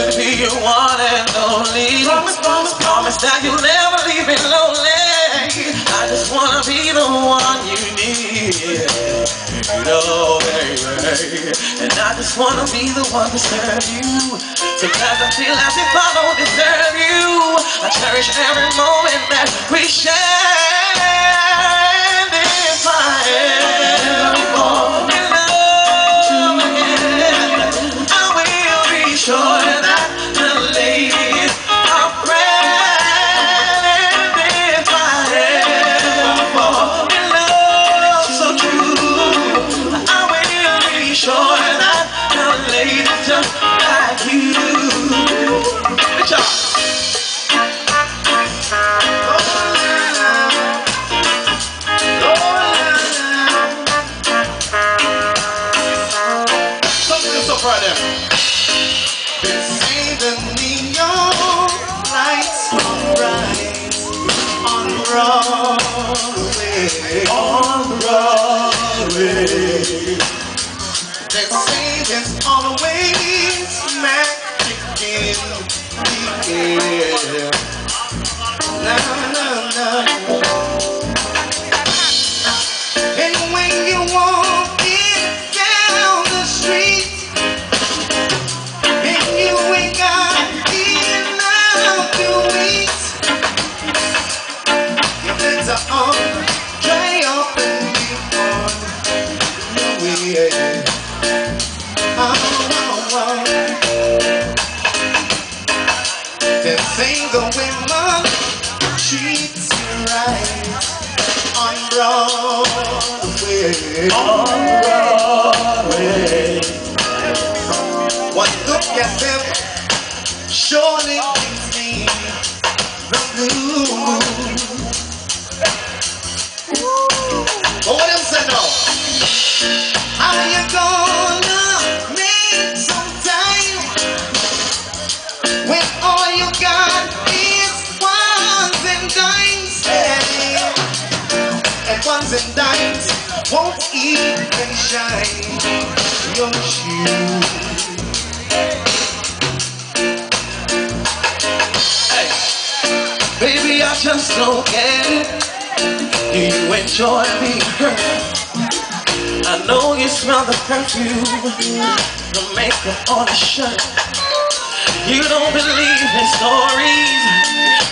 to be your one and only. Promise, promise, promise that you'll never leave me lonely. I just wanna be the one you need, you know, baby. And I just wanna be the one to serve you. Sometimes I feel as if I don't deserve you. I cherish every moment that we share. And if I ever fall in love again, I will be sure that the ladies are friends. And if I ever fall in love so true, I will be sure that the ladies just like you. Good job. Right there. This ain't the neon lights bright on Broadway, on Broadway. They say there's always magic in the air. Na na na. And when you walk down the street, they say the women treats you right on Broadway, on Broadway. One look at them surely gives me the blues. But what else I know? How you gonna make some time when all you got is ones and dimes? And ones and dimes won't even shine your shoes. Hey, baby, I just don't get it. Do you enjoy being hurt? I know you smell the perfume, the makeup on the shirt. You don't believe in stories,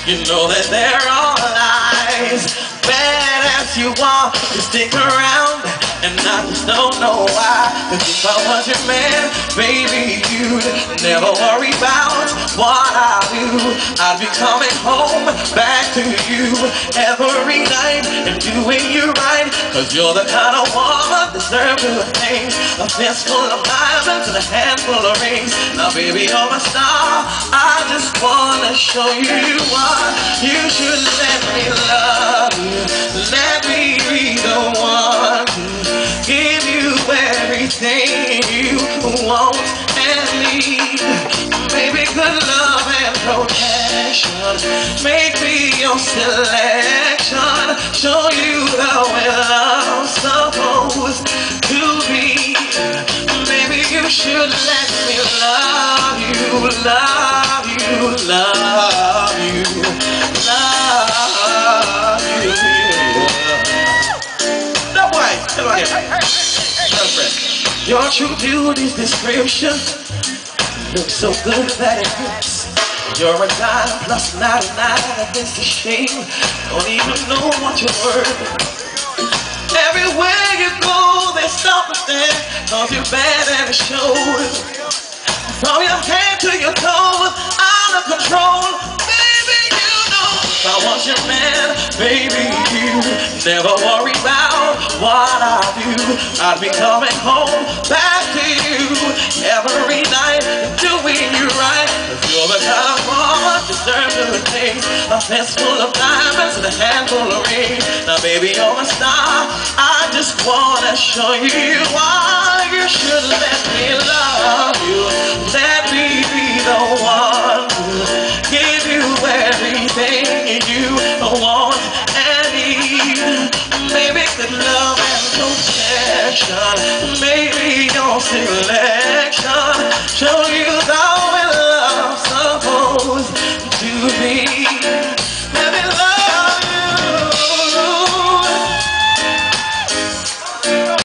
you know that they're all lies. Bad as you are, you stick around, and I just don't know why. Cause if I was your man, baby, you'd never worry about what I do. I'd be coming home back to you every night and doing you right. Cause you're the kind of woman that deserves good things. A fistful of diamonds and a handful of rings. Now baby, you're my star, I just wanna show you why you should let me love you. Let me be the one to give you everything you want and need. Baby, good love and protection, make me your selection. Show you the way love's supposed to be. Baby, you should let me love you, love you, love you, love you. No way, come on here. Your true beauty's description looks so good that it hurts. You're a dime plus 99, and it's a shame. Don't even know what you're worth. Everywhere you go, they stop and stare, cause you're bad and it shows. From your head to your toes, out of control. Baby, you know, if I was your man, baby, you never worry about what I do. I'd be coming home back to you every night, doing you right. Cause you're the kind of woman deserves good things. A fistful of diamonds and a handful of rings. Now baby, you're my star, I just wanna show you why you should let me love you. Let me be the one to give you everything you want and need. Baby, good love and protection, maybe your selection. Show you the